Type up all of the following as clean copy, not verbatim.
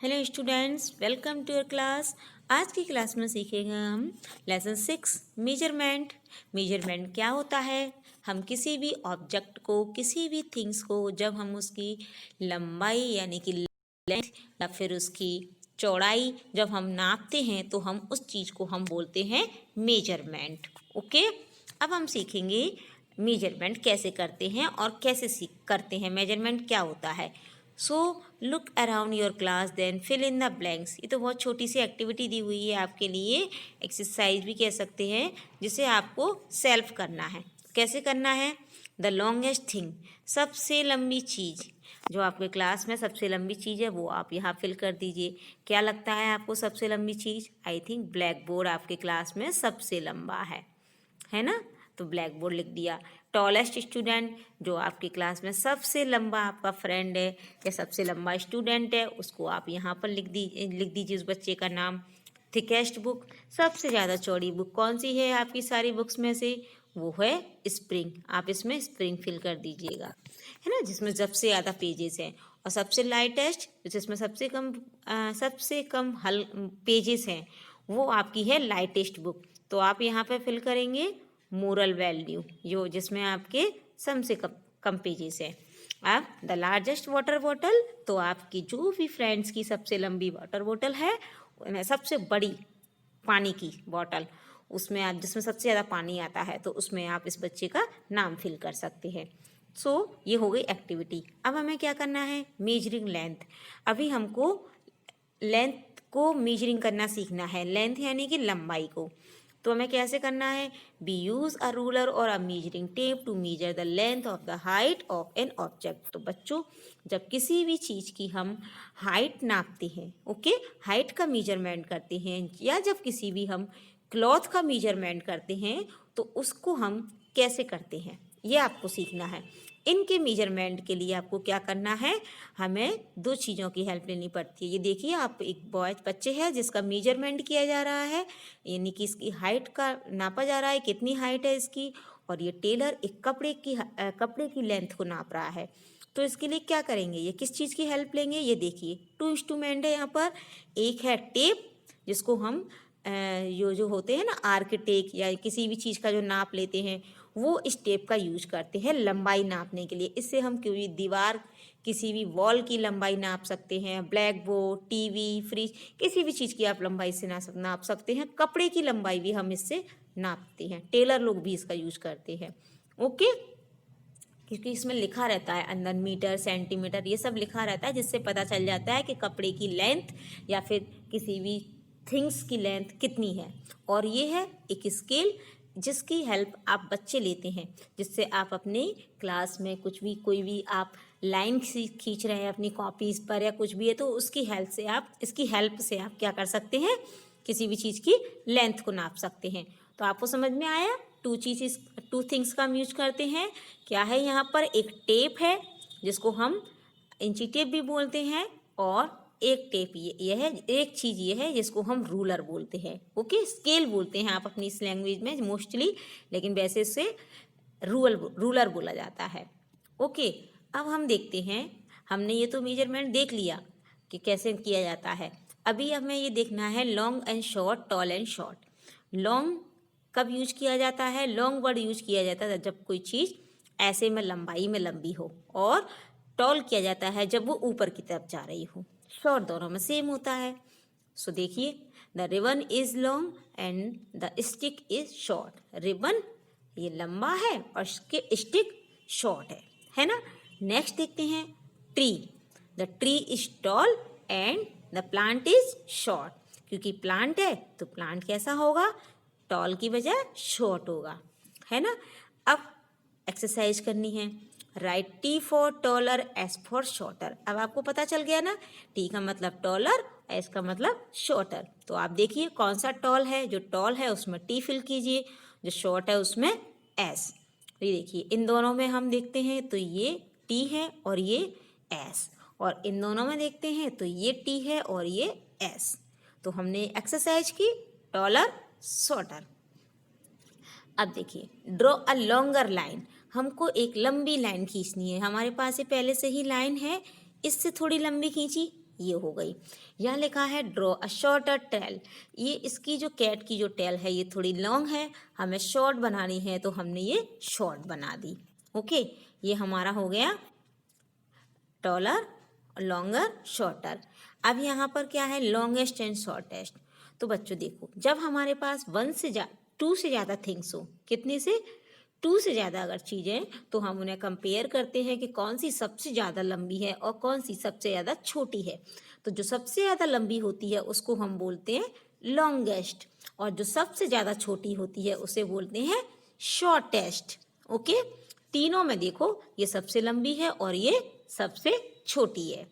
Hello students, welcome to your class. आज की class में सीखेंगे हम लेसन 6 मेजरमेंट। मेजरमेंट क्या होता है? हम किसी भी ऑब्जेक्ट को, किसी भी थिंग्स को जब हम उसकी लंबाई यानी कि लेंथ या फिर उसकी चौड़ाई जब हम नापते हैं तो हम उस चीज़ को हम बोलते हैं मेजरमेंट। ओके, अब हम सीखेंगे मेजरमेंट कैसे करते हैं और कैसे करते हैं, मेजरमेंट क्या होता है। So look around your class then fill in the blanks. ये तो बहुत छोटी सी एक्टिविटी दी हुई है आपके लिए, एक्सरसाइज भी कह सकते हैं, जिसे आपको सेल्फ करना है। कैसे करना है? द लॉन्गेस्ट थिंग, सबसे लंबी चीज़ जो आपके क्लास में सबसे लंबी चीज़ है वो आप यहाँ फिल कर दीजिए। क्या लगता है आपको सबसे लंबी चीज़? आई थिंक ब्लैक बोर्ड आपके क्लास में सबसे लंबा है ना? तो ब्लैक बोर्ड लिख दिया। टॉलेस्ट स्टूडेंट, जो आपकी क्लास में सबसे लंबा आपका फ्रेंड है या सबसे लंबा स्टूडेंट है, उसको आप यहाँ पर लिख दीजिए उस बच्चे का नाम। थिकेस्ट बुक, सबसे ज़्यादा चौड़ी बुक कौन सी है आपकी सारी बुक्स में से? वो है स्प्रिंग। आप इसमें स्प्रिंग फिल कर दीजिएगा, है ना, जिसमें सबसे ज़्यादा पेजेस हैं। और सबसे लाइटेस्ट, जिसमें सबसे कम हल पेजेस हैं, वो आपकी है लाइटेस्ट बुक। तो आप यहाँ पे फिल करेंगे मोरल वैल्यू, जो जिसमें आपके सबसे कम पेजेस हैं। अब द लार्जेस्ट वाटर बॉटल, तो आपकी जो भी फ्रेंड्स की सबसे लंबी वाटर बॉटल है, उनमें सबसे बड़ी पानी की बॉटल, उसमें आप जिसमें सबसे ज़्यादा पानी आता है, तो उसमें आप इस बच्चे का नाम फिल कर सकते हैं। सो ये हो गई एक्टिविटी। अब हमें क्या करना है? Measuring length. अभी हमको लेंथ को मेजरिंग करना सीखना है। लेंथ यानी कि लंबाई को। तो हमें कैसे करना है? बी यूज अ रूलर और a measuring tape to measure the length of the height of an object. तो बच्चों, जब किसी भी चीज़ की हम हाइट नापते हैं, ओके, हाइट का मेजरमेंट करते हैं, या जब किसी भी हम क्लॉथ का मेजरमेंट करते हैं, तो उसको हम कैसे करते हैं ये आपको सीखना है। इनके मेजरमेंट के लिए आपको क्या करना है? हमें दो चीज़ों की हेल्प लेनी पड़ती है। ये देखिए, आप एक बच्चे है जिसका मेजरमेंट किया जा रहा है, यानी कि इसकी हाइट का नापा जा रहा है, कितनी हाइट है इसकी। और ये टेलर एक कपड़े की लेंथ को नाप रहा है। तो इसके लिए क्या करेंगे? ये किस चीज़ की हेल्प लेंगे? ये देखिए, 2 इंस्ट्रूमेंट है यहाँ पर। एक है टेप, जिसको हम जो होते हैं ना आर्किटेक्ट, या किसी भी चीज़ का जो नाप लेते हैं, वो इस टेप का यूज करते हैं लंबाई नापने के लिए। इससे हम कोई दीवार, किसी भी वॉल की लंबाई नाप सकते हैं, ब्लैक बोर्ड, टीवी, फ्रिज, किसी भी चीज़ की आप लंबाई से नाप सकते हैं। कपड़े की लंबाई भी हम इससे नापते हैं। टेलर लोग भी इसका यूज करते हैं। ओके, क्योंकि इसमें लिखा रहता है अंदर मीटर, सेंटीमीटर, ये सब लिखा रहता है, जिससे पता चल जाता है कि कपड़े की लेंथ या फिर किसी भी थिंग्स की लेंथ कितनी है। और ये है एक स्केल, जिसकी हेल्प आप बच्चे लेते हैं, जिससे आप अपने क्लास में कोई भी आप लाइन खींच रहे हैं अपनी कॉपीज़ पर या कुछ भी है, तो इसकी हेल्प से आप क्या कर सकते हैं? किसी भी चीज़ की लेंथ को नाप सकते हैं। तो आपको समझ में आया? टू थिंग्स का हम यूज करते हैं। क्या है यहाँ पर? एक टेप है, जिसको हम इंची टेप भी बोलते हैं, और एक टेप ये है, एक चीज़ ये है जिसको हम रूलर बोलते हैं। ओके, स्केल बोलते हैं आप अपनी इस लैंग्वेज में मोस्टली, लेकिन वैसे इसे रूलर बोला जाता है। ओके, अब हम देखते हैं, हमने ये तो मेजरमेंट देख लिया कि कैसे किया जाता है। अभी हमें ये देखना है long and short, tall and short. Long कब यूज किया जाता है? लॉन्ग वर्ड यूज किया जाता है जब कोई चीज़ ऐसे में लंबाई में लंबी हो, और टॉल किया जाता है जब वो ऊपर की तरफ जा रही हो। शॉर्ट दोनों में सेम होता है। सो देखिए, the ribbon is long and the stick is short. Ribbon ये लंबा है और स्टिक शॉर्ट है ना। नेक्स्ट देखते हैं tree. The tree is tall and the plant is short. क्योंकि प्लांट है तो प्लांट कैसा होगा? टॉल की बजाय शॉर्ट होगा, है ना। अब एक्सरसाइज करनी है। Right T for taller, S for shorter. अब आपको पता चल गया ना, टी का मतलब टॉलर, एस का मतलब शॉर्टर। तो आप देखिए कौन सा टॉल है। जो टॉल है उसमें टी फिल कीजिए, जो शॉर्ट है उसमें एस। ये देखिए, इन दोनों में हम देखते हैं तो ये टी है और ये एस, और इन दोनों में देखते हैं तो ये टी है और ये एस। तो हमने एक्सरसाइज की टॉलर, शॉर्टर। अब देखिए, ड्रॉ अ लॉन्गर लाइन। हमको एक लंबी लाइन खींचनी है। हमारे पास ये पहले से ही लाइन है, इससे थोड़ी लंबी खींची, ये हो गई। यहाँ लिखा है ड्रॉ अ शॉर्टर टेल, ये इसकी जो कैट की जो टेल है ये थोड़ी लॉन्ग है, हमें शॉर्ट बनानी है तो हमने ये शॉर्ट बना दी। ओके, ये हमारा हो गया टॉलर, लॉन्गर, शॉर्टर। अब यहाँ पर क्या है, लॉन्गेस्ट एंड शॉर्टेस्ट। तो बच्चों देखो, जब हमारे पास 2 से ज़्यादा थिंग्स हो, कितने से 2 से ज़्यादा अगर चीज़ें, तो हम उन्हें कंपेयर करते हैं कि कौन सी सबसे ज़्यादा लंबी है और कौन सी सबसे ज़्यादा छोटी है। तो जो सबसे ज़्यादा लंबी होती है उसको हम बोलते हैं लॉन्गेस्ट, और जो सबसे ज़्यादा छोटी होती है उसे बोलते हैं शॉर्टेस्ट। ओके, तीनों में देखो ये सबसे लंबी है और ये सबसे छोटी है।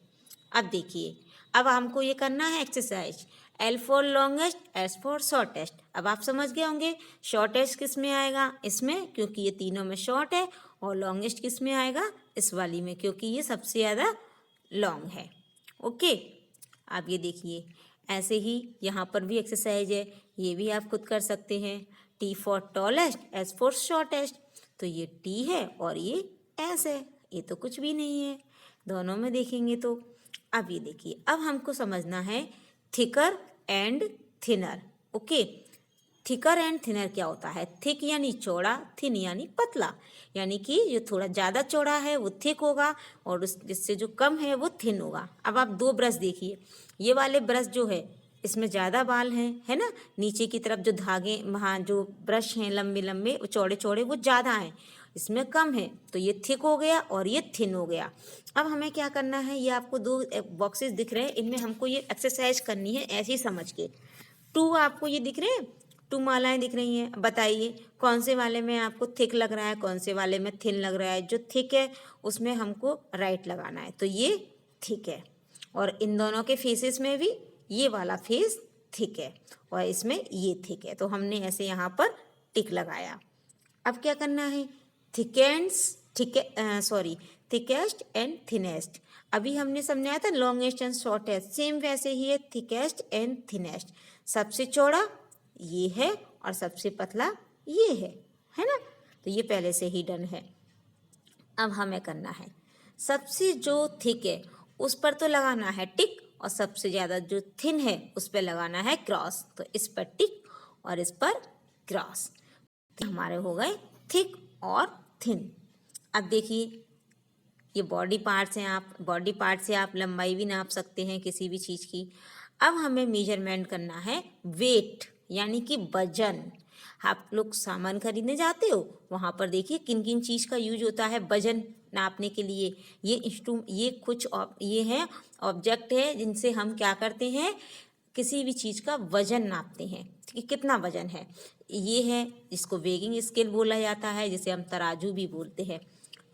अब देखिए, अब हमको ये करना है exercise, L for longest, S for shortest. अब आप समझ गए होंगे शॉर्टेस्ट किस में आएगा, इसमें, क्योंकि ये तीनों में शॉर्ट है, और लॉन्गेस्ट किस में आएगा, इस वाली में, क्योंकि ये सबसे ज़्यादा लॉन्ग है। ओके, आप ये देखिए, ऐसे ही यहाँ पर भी एक्सरसाइज है, ये भी आप खुद कर सकते हैं। T for tallest, S for shortest. तो ये T है और ये S है, ये तो कुछ भी नहीं है दोनों में देखेंगे तो। अब ये देखिए, अब हमको समझना है thicker and thinner. Okay, thicker and thinner क्या होता है, थिक यानी चौड़ा, थिन यानी पतला, यानी कि जो थोड़ा ज़्यादा चौड़ा है वो थिक होगा और जिससे जो कम है वो थिन होगा। अब आप 2 ब्रश देखिए, ये वाले ब्रश जो है इसमें ज़्यादा बाल हैं, है ना, नीचे की तरफ जो धागे वहाँ जो ब्रश हैं लंबे लंबे चौड़े चौड़े वो ज़्यादा हैं, इसमें कम है, तो ये थिक हो गया और ये थिन हो गया। अब हमें क्या करना है, ये आपको 2 बॉक्सेस दिख रहे हैं, इनमें हमको ये एक्सरसाइज करनी है ऐसे ही समझ के। 2 आपको ये दिख रहे हैं, 2 मालाएं दिख रही हैं, बताइए कौन से वाले में आपको थिक लग रहा है, कौन से वाले में थिन लग रहा है। जो थिक है उसमें हमको राइट लगाना है, तो ये थिक है, और इन दोनों के फेसेस में भी ये वाला फेस थिक है और इसमें ये थिक है, तो हमने ऐसे यहाँ पर टिक लगाया। अब क्या करना है, थिकेस्ट एंड थिनेस्ट। अभी हमने समझाया था लॉन्गेस्ट एंड शॉर्टेस्ट, सेम वैसे ही है, थिकेस्ट एंड थिनेस्ट। सबसे चौड़ा ये है और सबसे पतला ये है ना, तो ये पहले से ही डन है। अब हमें करना है, सबसे जो थिक है उस पर तो लगाना है टिक, और सबसे ज़्यादा जो थिन है उस पर लगाना है क्रॉस, तो इस पर टिक और इस पर क्रॉस। तो हमारे हो गए थिक और थिन। अब देखिए, ये बॉडी पार्ट्स हैं, आप बॉडी पार्ट से आप लंबाई भी नाप सकते हैं किसी भी चीज़ की। अब हमें मेजरमेंट करना है वेट, यानी कि वजन। आप लोग सामान खरीदने जाते हो, वहाँ पर देखिए किन किन चीज़ का यूज होता है वजन नापने के लिए। ये कुछ ये हैं ऑब्जेक्ट है जिनसे हम क्या करते हैं, किसी भी चीज़ का वजन नापते हैं कि कितना वजन है। ये है जिसको वेइंग स्केल बोला जाता है, जिसे हम तराजू भी बोलते हैं।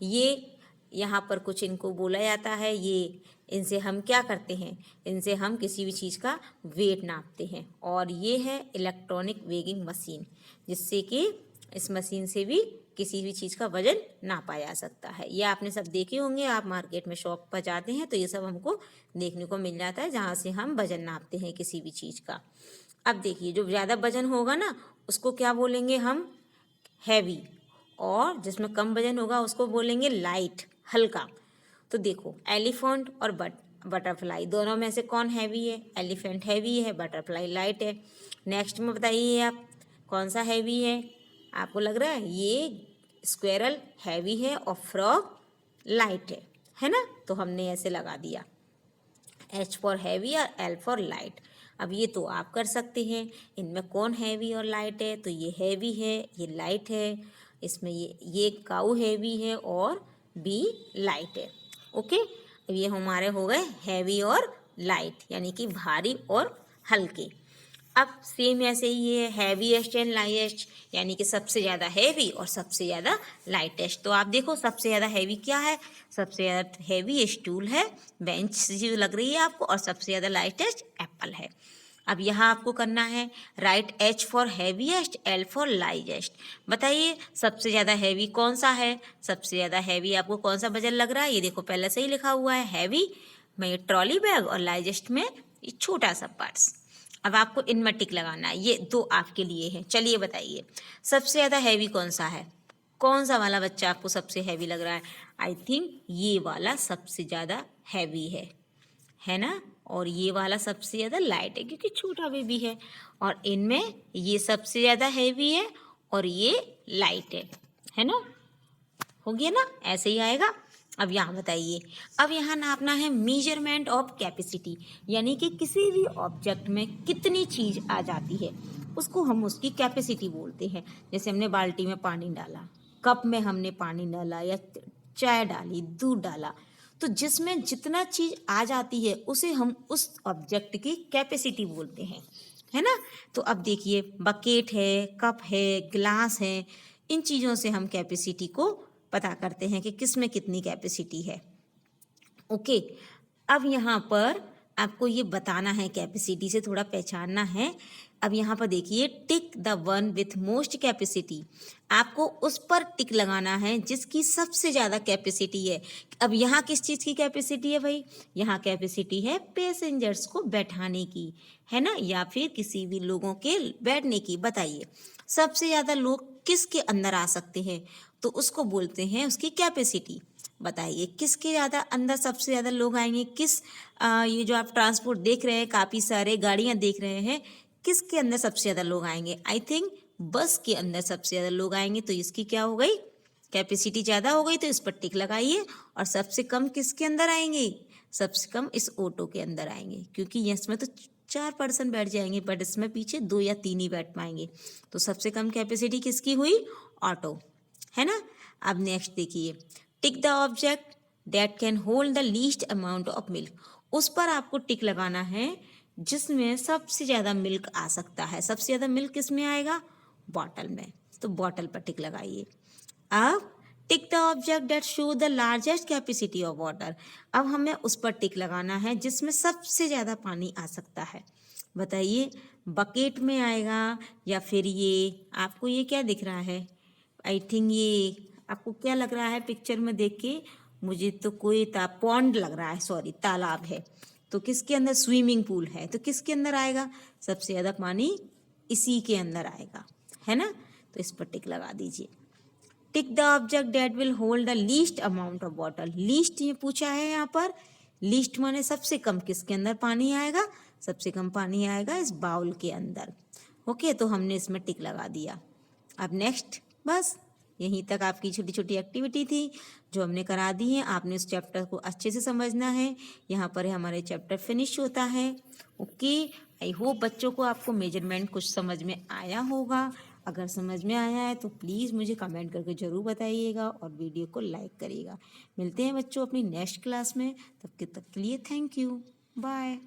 ये यहाँ पर कुछ इनको बोला जाता है, ये इनसे हम क्या करते हैं, इनसे हम किसी भी चीज़ का वेट नापते हैं। और ये है इलेक्ट्रॉनिक वेइंग मशीन, जिससे कि इस मशीन से भी किसी भी चीज़ का वजन नापा जा सकता है। ये आपने सब देखे होंगे, आप मार्केट में शॉप पर जाते हैं तो ये सब हमको देखने को मिल जाता है, जहाँ से हम वजन नापते हैं किसी भी चीज़ का। अब देखिए, जो ज़्यादा वजन होगा ना उसको क्या बोलेंगे हम, हैवी, और जिसमें कम वजन होगा उसको बोलेंगे लाइट, हल्का। तो देखो, एलिफेंट और बटरफ्लाई दोनों में से कौन हैवी है, एलिफेंट हैवी है, बटरफ्लाई लाइट है। नेक्स्ट में बताइए आप कौन सा हैवी है, आपको लग रहा है ये स्क्वेरल हैवी है और फ्रॉग लाइट है ना, तो हमने ऐसे लगा दिया, H फॉर हैवी और L फॉर लाइट। अब ये तो आप कर सकते हैं, इनमें कौन हैवी और लाइट है, तो ये हैवी है, ये लाइट है, इसमें ये काऊ हैवी है और बी लाइट है। ओके, अब ये हमारे हो गए हैवी और लाइट, यानी कि भारी और हल्के। अब सेम ऐसे ही ये हैवीएस्ट एंड लाइटेस्ट, यानी कि सबसे ज़्यादा हैवी और सबसे ज़्यादा लाइटेस्ट। तो आप देखो सबसे ज़्यादा हैवी क्या है, सबसे ज़्यादा हैवी स्टूल है, बेंच जो लग रही है आपको, और सबसे ज़्यादा लाइटेस्ट एप्पल है। अब यहाँ आपको करना है right H for heaviest, L for lightest. बताइए सबसे ज़्यादा हैवी कौन सा है, सबसे ज़्यादा हैवी आपको कौन सा वजन लग रहा है, ये देखो पहले से ही लिखा हुआ है हैवी में ट्रॉली बैग और लाइटेस्ट में ये छोटा सा पर्स। अब आपको इनमें टिक लगाना है, ये 2 आपके लिए है। चलिए बताइए सबसे ज़्यादा हैवी कौन सा है, कौन सा वाला बच्चा आपको सबसे हैवी लग रहा है। आई थिंक ये वाला सबसे ज़्यादा हैवी है ना, और ये वाला सबसे ज़्यादा लाइट है क्योंकि छोटा बेबी है, और इनमें ये सबसे ज़्यादा हैवी है और ये लाइट है ना। हो गया ना, ऐसे ही आएगा। अब यहाँ बताइए, अब यहाँ नापना है मेजरमेंट ऑफ कैपेसिटी, यानी कि किसी भी ऑब्जेक्ट में कितनी चीज़ आ जाती है उसको हम उसकी कैपेसिटी बोलते हैं। जैसे हमने बाल्टी में पानी डाला, कप में हमने पानी डाला, या चाय डाली, दूध डाला, तो जिसमें जितना चीज़ आ जाती है उसे हम उस ऑब्जेक्ट की कैपेसिटी बोलते हैं, है ना। तो अब देखिए, बकेट है, कप है, गिलास है, इन चीज़ों से हम कैपेसिटी को पता करते हैं कि किस में कितनी कैपेसिटी है। ओके, अब यहाँ पर आपको ये बताना है, कैपेसिटी से थोड़ा पहचानना है। अब यहाँ पर देखिए, tick the one with most capacity, आपको उस पर टिक लगाना है जिसकी सबसे ज़्यादा कैपेसिटी है। अब यहाँ किस चीज़ की कैपेसिटी है भाई? यहाँ कैपेसिटी है पैसेंजर्स को बैठाने की, है ना, या फिर किसी भी लोगों के बैठने की। बताइए सबसे ज़्यादा लोग किसके अंदर आ सकते हैं, तो उसको बोलते हैं उसकी कैपेसिटी। बताइए किसके ज़्यादा अंदर सबसे ज़्यादा लोग आएंगे, ये जो आप ट्रांसपोर्ट देख रहे हैं, काफ़ी सारे गाड़ियाँ देख रहे हैं, किसके अंदर सबसे ज़्यादा लोग आएंगे? आई थिंक बस के अंदर सबसे ज़्यादा लोग आएंगे, तो इसकी क्या हो गई, कैपेसिटी ज़्यादा हो गई, तो इस पर टिक लगाइए। और सबसे कम किसके अंदर आएंगे? सबसे कम इस ऑटो के अंदर आएंगे, क्योंकि इसमें तो 4 पर्सन बैठ जाएंगे, बट इसमें पीछे 2 या 3 ही बैठ पाएंगे। तो सबसे कम कैपेसिटी किसकी हुई? ऑटो, है ना। अब नेक्स्ट देखिए, tick the object that can hold the least amount of milk, उस पर आपको टिक लगाना है जिसमें सबसे ज़्यादा मिल्क आ सकता है। सबसे ज़्यादा मिल्क किस में आएगा? बॉटल में, तो बॉटल पर टिक लगाइए। अब tick the object that show the largest capacity of water, अब हमें उस पर टिक लगाना है जिसमें सबसे ज़्यादा पानी आ सकता है। बताइए बकेट में आएगा या फिर ये आपको ये क्या दिख रहा है? आई थिंक ये आपको क्या लग रहा है पिक्चर में देख के? मुझे तो कोई पॉन्ड लग रहा है, सॉरी तालाब है। तो किसके अंदर? स्विमिंग पूल है, तो किसके अंदर आएगा? सबसे ज़्यादा पानी इसी के अंदर आएगा, है ना। तो इस पर टिक लगा दीजिए। Tick the object that will hold the least amount of water, least ये पूछा है यहाँ पर, लीस्ट माने सबसे कम, किसके अंदर पानी आएगा? सबसे कम पानी आएगा इस बाउल के अंदर। ओके, तो हमने इसमें टिक लगा दिया। अब नेक्स्ट, बस यहीं तक आपकी छोटी छोटी एक्टिविटी थी जो हमने करा दी है। आपने उस चैप्टर को अच्छे से समझना है। यहाँ पर हमारे चैप्टर फिनिश होता है। ओके, आई होप बच्चों को आपको मेजरमेंट कुछ समझ में आया होगा। अगर समझ में आया है तो प्लीज़ मुझे कमेंट करके ज़रूर बताइएगा और वीडियो को लाइक करिएगा। मिलते हैं बच्चों अपनी नेक्स्ट क्लास में, तब तक के लिए थैंक यू, बाय।